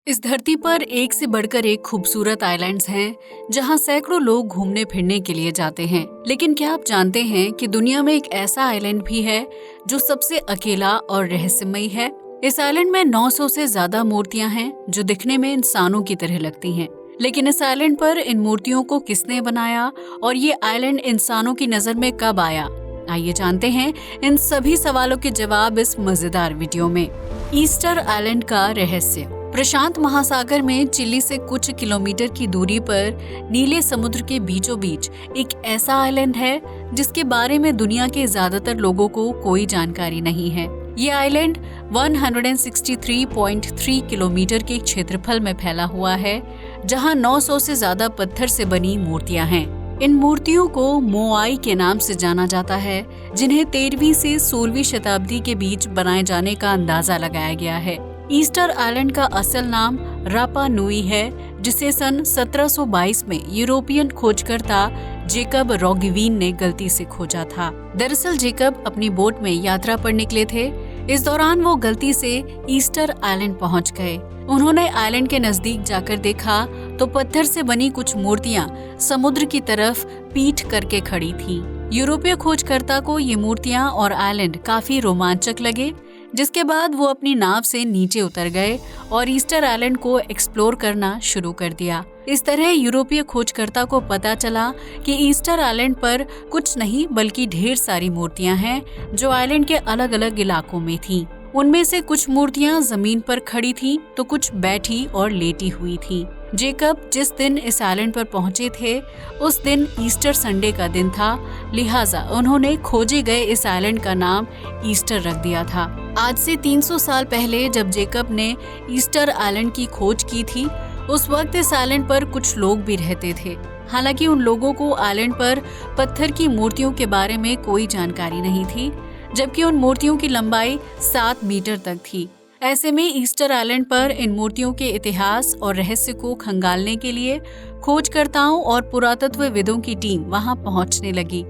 इस धरती पर एक से बढ़कर एक खूबसूरत आइलैंड्स हैं, जहां सैकड़ों लोग घूमने फिरने के लिए जाते हैं। लेकिन क्या आप जानते हैं कि दुनिया में एक ऐसा आइलैंड भी है जो सबसे अकेला और रहस्यमयी है। इस आइलैंड में 900 से ज्यादा मूर्तियां हैं जो दिखने में इंसानों की तरह लगती हैं। लेकिन इस आइलैंड पर इन मूर्तियों को किसने बनाया और ये आइलैंड इंसानों की नजर में कब आया? आइए जानते हैं इन सभी सवालों के जवाब इस मजेदार वीडियो में। ईस्टर आइलैंड का रहस्य। प्रशांत महासागर में चिली से कुछ किलोमीटर की दूरी पर नीले समुद्र के बीचों बीच एक ऐसा आइलैंड है जिसके बारे में दुनिया के ज्यादातर लोगों को कोई जानकारी नहीं है। ये आइलैंड 163.3 किलोमीटर के क्षेत्रफल में फैला हुआ है, जहां 900 से ज्यादा पत्थर से बनी मूर्तियां हैं। इन मूर्तियों को मोआई के नाम से जाना जाता है, जिन्हें 13वीं से 16वीं शताब्दी के बीच बनाए जाने का अंदाजा लगाया गया है। ईस्टर आइलैंड का असल नाम रापा नुई है, जिसे सन 1722 में यूरोपियन खोजकर्ता जेकब रॉगवीन ने गलती से खोजा था। दरअसल जेकब अपनी बोट में यात्रा पर निकले थे। इस दौरान वो गलती से ईस्टर आइलैंड पहुंच गए। उन्होंने आइलैंड के नजदीक जाकर देखा तो पत्थर से बनी कुछ मूर्तियां समुद्र की तरफ पीठ करके खड़ी थीं। यूरोपीय खोजकर्ता को ये मूर्तियां और आइलैंड काफी रोमांचक लगे, जिसके बाद वो अपनी नाव से नीचे उतर गए और ईस्टर आइलैंड को एक्सप्लोर करना शुरू कर दिया। इस तरह यूरोपीय खोजकर्ता को पता चला कि ईस्टर आइलैंड पर कुछ नहीं बल्कि ढेर सारी मूर्तियां हैं जो आइलैंड के अलग अलग इलाकों में थीं। उनमें से कुछ मूर्तियां जमीन पर खड़ी थीं तो कुछ बैठी और लेटी हुई थीं। जेकब जिस दिन इस आइलैंड पर पहुंचे थे उस दिन ईस्टर संडे का दिन था, लिहाजा उन्होंने खोजे गए इस आइलैंड का नाम ईस्टर रख दिया था। आज से 300 साल पहले जब जेकब ने ईस्टर आइलैंड की खोज की थी, उस वक्त इस आइलैंड पर कुछ लोग भी रहते थे। हालांकि उन लोगों को आइलैंड पर पत्थर की मूर्तियों के बारे में कोई जानकारी नहीं थी, जबकि उन मूर्तियों की लंबाई 7 मीटर तक थी। ऐसे में ईस्टर आइलैंड पर इन मूर्तियों के इतिहास और रहस्य को खंगालने के लिए खोजकर्ताओं और पुरातत्वविदों की टीम वहां पहुंचने लगी,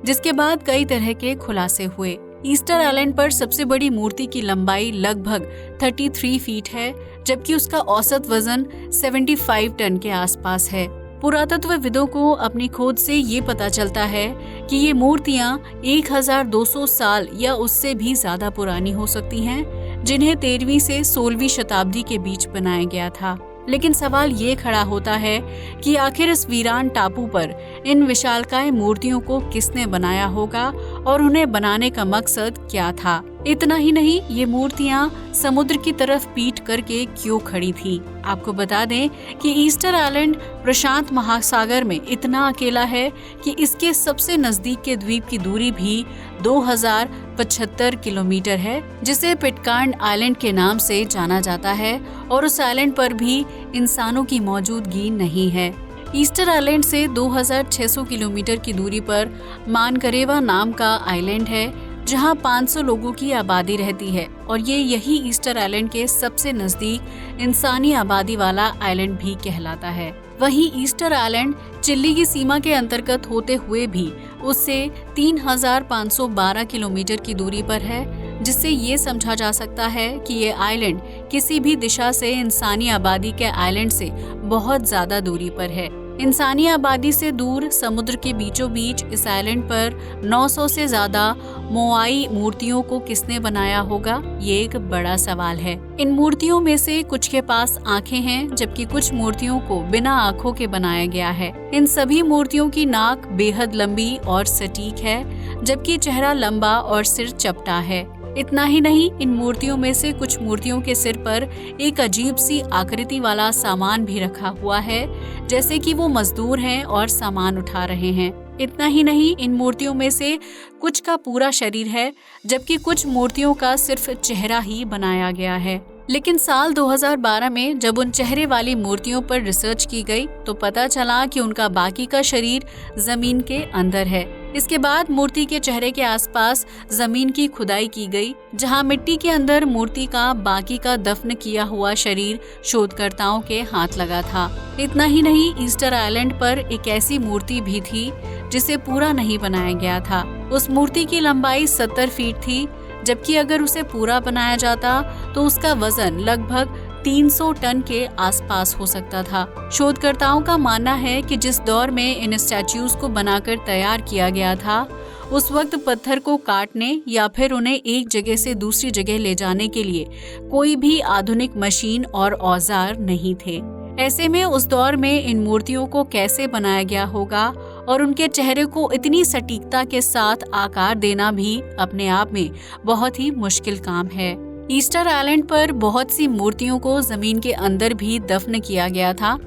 जिसके बाद कई तरह के खुलासे हुए। ईस्टर आइलैंड पर सबसे बड़ी मूर्ति की लंबाई लगभग 33 फीट है, जबकि उसका औसत वजन 75 टन के आसपास है। पुरातत्वविदों को अपनी खोज से ये पता चलता है कि ये मूर्तियां 1200 साल या उससे भी ज्यादा पुरानी हो सकती हैं, जिन्हें 13वीं से 16वीं शताब्दी के बीच बनाया गया था। लेकिन सवाल ये खड़ा होता है कि आखिर इस वीरान टापू पर इन विशालकाय मूर्तियों को किसने बनाया होगा और उन्हें बनाने का मकसद क्या था। इतना ही नहीं, ये मूर्तियां समुद्र की तरफ पीठ करके क्यों खड़ी थीं? आपको बता दें कि ईस्टर आइलैंड प्रशांत महासागर में इतना अकेला है कि इसके सबसे नजदीक के द्वीप की दूरी भी 2075 किलोमीटर है, जिसे पिटकार्न आइलैंड के नाम से जाना जाता है, और उस आइलैंड पर भी इंसानों की मौजूदगी नहीं है। ईस्टर आइलैंड से 2600 किलोमीटर की दूरी पर मानकरेवा नाम का आइलैंड है, जहां 500 लोगों की आबादी रहती है, और ये यही ईस्टर आइलैंड के सबसे नजदीक इंसानी आबादी वाला आइलैंड भी कहलाता है। वहीं ईस्टर आइलैंड चिली की सीमा के अंतर्गत होते हुए भी उससे 3512 किलोमीटर की दूरी पर है, जिससे ये समझा जा सकता है कि ये आइलैंड किसी भी दिशा से इंसानी आबादी के आइलैंड से बहुत ज्यादा दूरी पर है। इंसानी आबादी से दूर समुद्र के बीचों बीच इस आइलैंड पर 900 से ज्यादा मोआई मूर्तियों को किसने बनाया होगा, ये एक बड़ा सवाल है। इन मूर्तियों में से कुछ के पास आंखें हैं, जबकि कुछ मूर्तियों को बिना आंखों के बनाया गया है। इन सभी मूर्तियों की नाक बेहद लंबी और सटीक है, जबकि चेहरा लंबा और सिर चपटा है। इतना ही नहीं, इन मूर्तियों में से कुछ मूर्तियों के सिर पर एक अजीब सी आकृति वाला सामान भी रखा हुआ है, जैसे कि वो मजदूर हैं और सामान उठा रहे हैं। इतना ही नहीं, इन मूर्तियों में से कुछ का पूरा शरीर है, जबकि कुछ मूर्तियों का सिर्फ चेहरा ही बनाया गया है। लेकिन साल 2012 में जब उन चेहरे वाली मूर्तियों पर रिसर्च की गई तो पता चला कि उनका बाकी का शरीर जमीन के अंदर है। इसके बाद मूर्ति के चेहरे के आसपास जमीन की खुदाई की गई, जहां मिट्टी के अंदर मूर्ति का बाकी का दफन किया हुआ शरीर शोधकर्ताओं के हाथ लगा था। इतना ही नहीं, ईस्टर आइलैंड पर एक ऐसी मूर्ति भी थी जिसे पूरा नहीं बनाया गया था। उस मूर्ति की लंबाई 70 फीट थी, जबकि अगर उसे पूरा बनाया जाता तो उसका वजन लगभग 300 टन के आसपास हो सकता था। शोधकर्ताओं का मानना है कि जिस दौर में इन स्टैच्यूज को बनाकर तैयार किया गया था, उस वक्त पत्थर को काटने या फिर उन्हें एक जगह से दूसरी जगह ले जाने के लिए कोई भी आधुनिक मशीन और औजार नहीं थे। ऐसे में उस दौर में इन मूर्तियों को कैसे बनाया गया होगा और उनके चेहरे को इतनी सटीकता के साथ आकार देना भी अपने आप में बहुत ही मुश्किल काम है। ईस्टर आइलैंड पर बहुत सी मूर्तियों को जमीन के अंदर भी दफन किया गया था।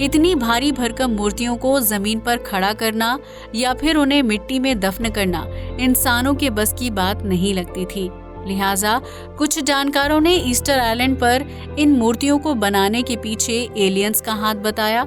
इतनी भारी भरकम मूर्तियों को जमीन पर खड़ा करना या फिर उन्हें मिट्टी में दफन करना इंसानों के बस की बात नहीं लगती थी। लिहाजा कुछ जानकारों ने ईस्टर आइलैंड पर इन मूर्तियों को बनाने के पीछे एलियंस का हाथ बताया,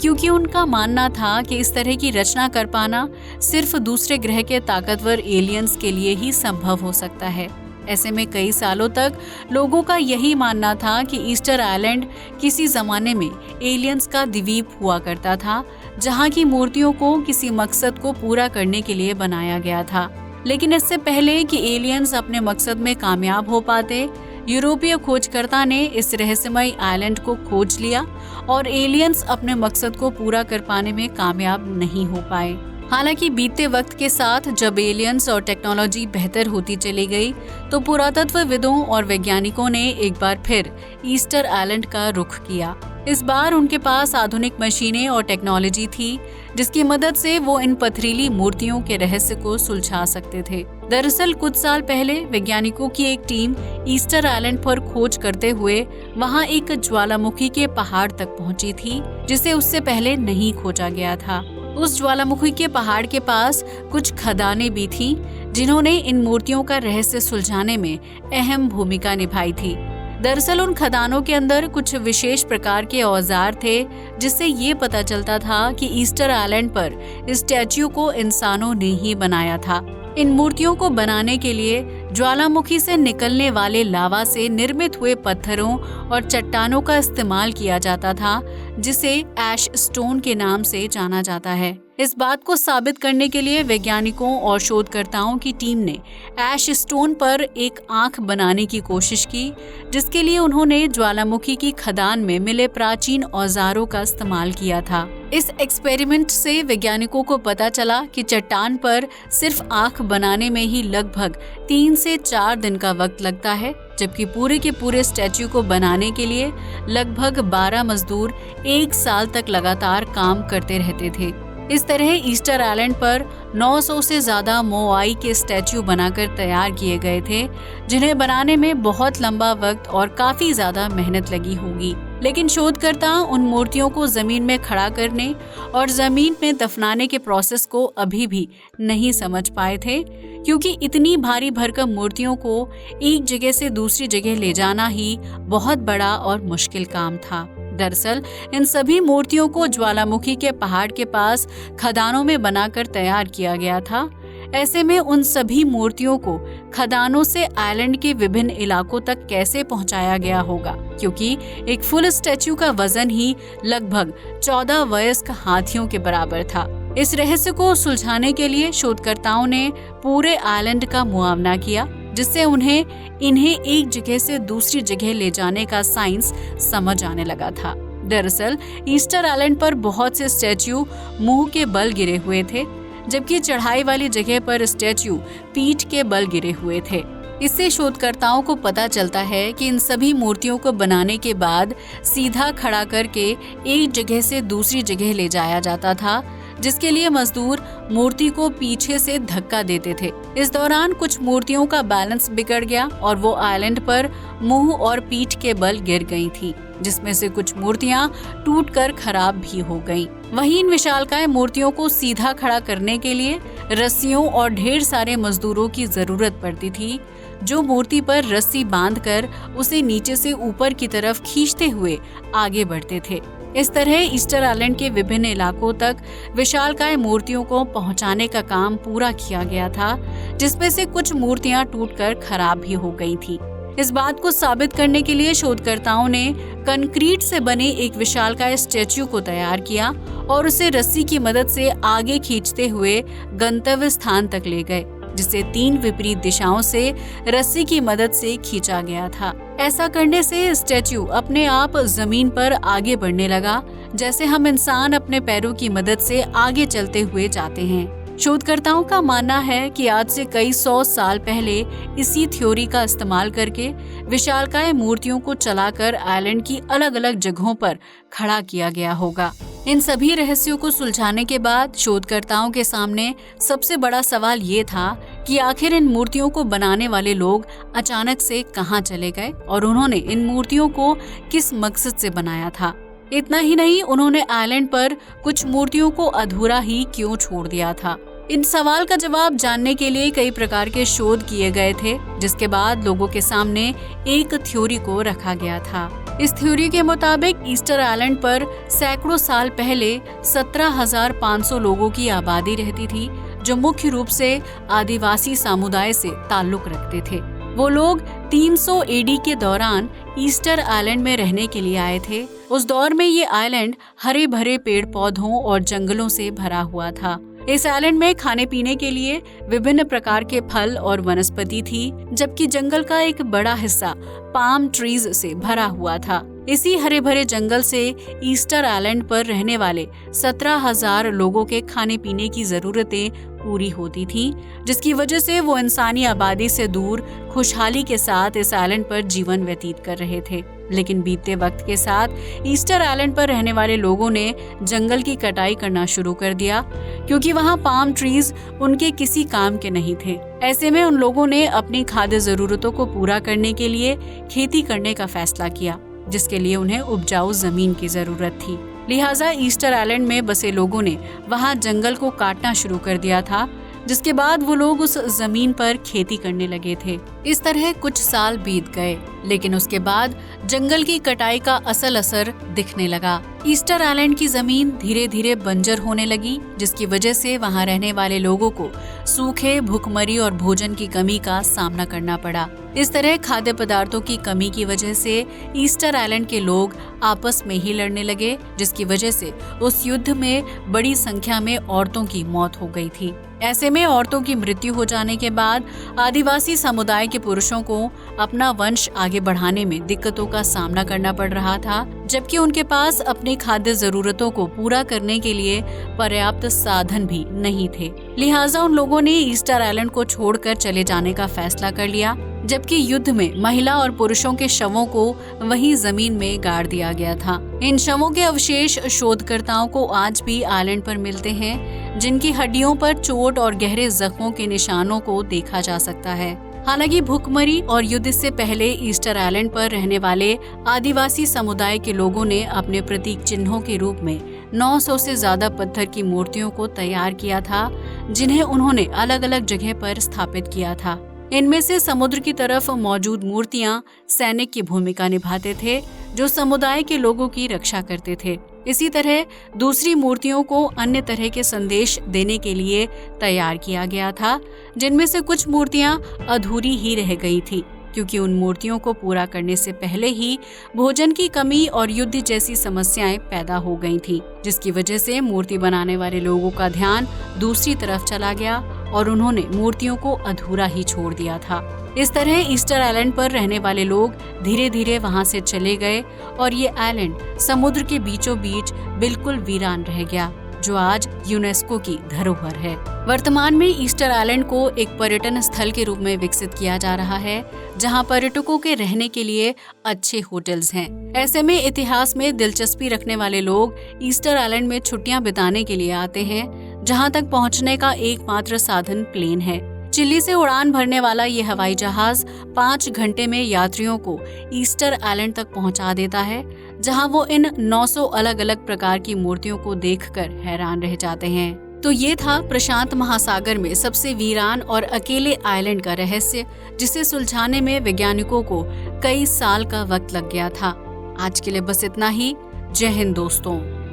क्योंकि उनका मानना था कि इस तरह की रचना कर पाना सिर्फ दूसरे ग्रह के ताकतवर एलियंस के लिए ही संभव हो सकता है। ऐसे में कई सालों तक लोगों का यही मानना था कि ईस्टर आइलैंड किसी जमाने में एलियंस का द्वीप हुआ करता था, जहां की मूर्तियों को किसी मकसद को पूरा करने के लिए बनाया गया था। लेकिन इससे पहले कि एलियंस अपने मकसद में कामयाब हो पाते, यूरोपीय खोजकर्ता ने इस रहस्यमय आइलैंड को खोज लिया और एलियंस अपने मकसद को पूरा कर पाने में कामयाब नहीं हो पाए। हालांकि बीतते वक्त के साथ जब एलियंस और टेक्नोलॉजी बेहतर होती चली गई, तो पुरातत्वविदों और वैज्ञानिकों ने एक बार फिर ईस्टर आइलैंड का रुख किया। इस बार उनके पास आधुनिक मशीनें और टेक्नोलॉजी थी, जिसकी मदद से वो इन पथरीली मूर्तियों के रहस्य को सुलझा सकते थे। दरअसल कुछ साल पहले वैज्ञानिकों की एक टीम ईस्टर आइलैंड पर खोज करते हुए वहां एक ज्वालामुखी के पहाड़ तक पहुंची थी, जिसे उससे पहले नहीं खोजा गया था। उस ज्वालामुखी के पहाड़ के पास कुछ खदानें भी थीं, जिन्होंने इन मूर्तियों का रहस्य सुलझाने में अहम भूमिका निभाई थी। दरअसल उन खदानों के अंदर कुछ विशेष प्रकार के औजार थे, जिससे ये पता चलता था कि ईस्टर आइलैंड पर स्टैच्यू को इंसानों ने ही बनाया था। इन मूर्तियों को बनाने के लिए ज्वालामुखी से निकलने वाले लावा से निर्मित हुए पत्थरों और चट्टानों का इस्तेमाल किया जाता था, जिसे ऐश स्टोन के नाम से जाना जाता है। इस बात को साबित करने के लिए वैज्ञानिकों और शोधकर्ताओं की टीम ने ऐश स्टोन पर एक आंख बनाने की कोशिश की, जिसके लिए उन्होंने ज्वालामुखी की खदान में मिले प्राचीन औजारों का इस्तेमाल किया था। इस एक्सपेरिमेंट से वैज्ञानिकों को पता चला कि चट्टान पर सिर्फ आंख बनाने में ही लगभग 3 से 4 दिन का वक्त लगता है, जबकि पूरे के पूरे स्टैच्यू को बनाने के लिए लगभग 12 मजदूर 1 साल तक लगातार काम करते रहते थे। इस तरह ईस्टर आइलैंड पर 900 से ज्यादा मोआई के स्टैच्यू बनाकर तैयार किए गए थे, जिन्हें बनाने में बहुत लंबा वक्त और काफी ज्यादा मेहनत लगी होगी। लेकिन शोधकर्ता उन मूर्तियों को जमीन में खड़ा करने और जमीन में दफनाने के प्रोसेस को अभी भी नहीं समझ पाए थे, क्योंकि इतनी भारी भरकम मूर्तियों को एक जगह से दूसरी जगह ले जाना ही बहुत बड़ा और मुश्किल काम था। दरअसल इन सभी मूर्तियों को ज्वालामुखी के पहाड़ के पास खदानों में बनाकर तैयार किया गया था। ऐसे में उन सभी मूर्तियों को खदानों से आइलैंड के विभिन्न इलाकों तक कैसे पहुंचाया गया होगा, क्योंकि एक फुल स्टैच्यू का वजन ही लगभग 14 वयस्क हाथियों के बराबर था। इस रहस्य को सुलझाने के लिए शोधकर्ताओं ने पूरे आइलैंड का मुआयना किया, जिससे इन्हें एक जगह से दूसरी जगह ले जाने का साइंस समझ आने लगा था। दरअसल ईस्टर आइलैंड पर बहुत से स्टैच्यू मुंह के बल गिरे हुए थे, जबकि चढ़ाई वाली जगह पर स्टैच्यू पीठ के बल गिरे हुए थे। इससे शोधकर्ताओं को पता चलता है कि इन सभी मूर्तियों को बनाने के बाद सीधा खड़ा करके एक जगह से दूसरी जगह ले जाया जाता था, जिसके लिए मजदूर मूर्ति को पीछे से धक्का देते थे। इस दौरान कुछ मूर्तियों का बैलेंस बिगड़ गया और वो आइलैंड पर मुंह और पीठ के बल गिर गई थी, जिसमें से कुछ मूर्तियां टूटकर खराब भी हो गईं। वहीं इन विशालकाय मूर्तियों को सीधा खड़ा करने के लिए रस्सियों और ढेर सारे मजदूरों की जरूरत पड़ती थी, जो मूर्ति पर रस्सी बांधकर उसे नीचे से ऊपर की तरफ खींचते हुए आगे बढ़ते थे। इस तरह ईस्टर आइलैंड के विभिन्न इलाकों तक विशालकाय मूर्तियों को पहुंचाने का काम पूरा किया गया था, जिसमें से कुछ मूर्तियां टूटकर खराब भी हो गई थी। इस बात को साबित करने के लिए शोधकर्ताओं ने कंक्रीट से बने एक विशालकाय स्टैच्यू को तैयार किया और उसे रस्सी की मदद से आगे खींचते हुए गंतव्य स्थान तक ले गए। जिसे 3 विपरीत दिशाओं से रस्सी की मदद से खींचा गया था। ऐसा करने से स्टैच्यू अपने आप जमीन पर आगे बढ़ने लगा, जैसे हम इंसान अपने पैरों की मदद से आगे चलते हुए जाते हैं। शोधकर्ताओं का मानना है कि आज से कई 100 साल पहले इसी थ्योरी का इस्तेमाल करके विशालकाय मूर्तियों को चलाकर आइलैंड की अलग अलग जगहों पर खड़ा किया गया होगा। इन सभी रहस्यों को सुलझाने के बाद शोधकर्ताओं के सामने सबसे बड़ा सवाल ये था कि आखिर इन मूर्तियों को बनाने वाले लोग अचानक से कहाँ चले गए और उन्होंने इन मूर्तियों को किस मकसद से बनाया था। इतना ही नहीं, उन्होंने आइलैंड पर कुछ मूर्तियों को अधूरा ही क्यों छोड़ दिया था। इन सवाल का जवाब जानने के लिए कई प्रकार के शोध किए गए थे, जिसके बाद लोगों के सामने एक थ्योरी को रखा गया था। इस थ्योरी के मुताबिक ईस्टर आइलैंड पर सैकड़ों साल पहले 17,500 लोगों की आबादी रहती थी, जो मुख्य रूप से आदिवासी समुदाय से ताल्लुक रखते थे। वो लोग 300 एडी के दौरान ईस्टर आइलैंड में रहने के लिए आए थे। उस दौर में ये आइलैंड हरे भरे पेड़ पौधों और जंगलों से भरा हुआ था। इस आइलैंड में खाने पीने के लिए विभिन्न प्रकार के फल और वनस्पति थी, जबकि जंगल का एक बड़ा हिस्सा पाम ट्रीज से भरा हुआ था। इसी हरे भरे जंगल से ईस्टर आइलैंड पर रहने वाले 17,000 लोगों के खाने पीने की जरूरतें पूरी होती थी, जिसकी वजह से वो इंसानी आबादी से दूर खुशहाली के साथ इस आइलैंड पर जीवन व्यतीत कर रहे थे। लेकिन बीतते वक्त के साथ ईस्टर आइलैंड पर रहने वाले लोगों ने जंगल की कटाई करना शुरू कर दिया, क्योंकि वहाँ पाम ट्रीज उनके किसी काम के नहीं थे। ऐसे में उन लोगों ने अपनी खाद्य जरूरतों को पूरा करने के लिए खेती करने का फैसला किया, जिसके लिए उन्हें उपजाऊ जमीन की जरूरत थी। लिहाजा ईस्टर आइलैंड में बसे लोगों ने वहां जंगल को काटना शुरू कर दिया था, जिसके बाद वो लोग उस जमीन पर खेती करने लगे थे। इस तरह कुछ साल बीत गए, लेकिन उसके बाद जंगल की कटाई का असल असर दिखने लगा। ईस्टर आइलैंड की जमीन धीरे धीरे बंजर होने लगी, जिसकी वजह से वहां रहने वाले लोगों को सूखे, भूखमरी और भोजन की कमी का सामना करना पड़ा। इस तरह खाद्य पदार्थों की कमी की वजह से ईस्टर आइलैंड के लोग आपस में ही लड़ने लगे, जिसकी वजह से उस युद्ध में बड़ी संख्या में औरतों की मौत हो गई थी। ऐसे में औरतों की मृत्यु हो जाने के बाद आदिवासी समुदाय के पुरुषों को अपना वंश आगे बढ़ाने में दिक्कतों का सामना करना पड़ रहा था, जबकि उनके पास अपनी खाद्य जरूरतों को पूरा करने के लिए पर्याप्त साधन भी नहीं थे। लिहाजा उन लोगों ने ईस्टर आइलैंड को छोड़कर चले जाने का फैसला कर लिया, जबकि युद्ध में महिला और पुरुषों के शवों को वहीं जमीन में गाड़ दिया गया था। इन शवों के अवशेष शोधकर्ताओं को आज भी आइलैंड पर मिलते हैं, जिनकी हड्डियों पर चोट और गहरे जख्मों के निशानों को देखा जा सकता है। हालांकि भूखमरी और युद्ध से पहले ईस्टर आइलैंड पर रहने वाले आदिवासी समुदाय के लोगों ने अपने प्रतीक चिन्हों के रूप में 900 से ज्यादा पत्थर की मूर्तियों को तैयार किया था, जिन्हें उन्होंने अलग अलग जगह पर स्थापित किया था। इनमें से समुद्र की तरफ मौजूद मूर्तियां सैनिक की भूमिका निभाते थे, जो समुदाय के लोगों की रक्षा करते थे। इसी तरह दूसरी मूर्तियों को अन्य तरह के संदेश देने के लिए तैयार किया गया था, जिनमें से कुछ मूर्तियां अधूरी ही रह गई थी, क्योंकि उन मूर्तियों को पूरा करने से पहले ही भोजन की कमी और युद्ध जैसी समस्याएं पैदा हो गई थी, जिसकी वजह से मूर्ति बनाने वाले लोगों का ध्यान दूसरी तरफ चला गया और उन्होंने मूर्तियों को अधूरा ही छोड़ दिया था। इस तरह ईस्टर आइलैंड पर रहने वाले लोग धीरे धीरे वहां से चले गए और ये आइलैंड समुद्र के बीचों बीच बिल्कुल वीरान रह गया, जो आज यूनेस्को की धरोहर है। वर्तमान में ईस्टर आइलैंड को एक पर्यटन स्थल के रूप में विकसित किया जा रहा है, जहां पर्यटकों के रहने के लिए अच्छे होटल्स हैं। ऐसे में इतिहास में दिलचस्पी रखने वाले लोग ईस्टर आइलैंड में छुट्टियां बिताने के लिए आते हैं, जहां तक पहुंचने का एकमात्र साधन प्लेन है। चिली से उड़ान भरने वाला ये हवाई जहाज 5 घंटे में यात्रियों को ईस्टर आइलैंड तक पहुंचा देता है, जहां वो इन 900 अलग अलग प्रकार की मूर्तियों को देखकर हैरान रह जाते हैं। तो ये था प्रशांत महासागर में सबसे वीरान और अकेले आइलैंड का रहस्य, जिसे सुलझाने में वैज्ञानिकों को कई साल का वक्त लग गया था। आज के लिए बस इतना ही। जय हिंद दोस्तों।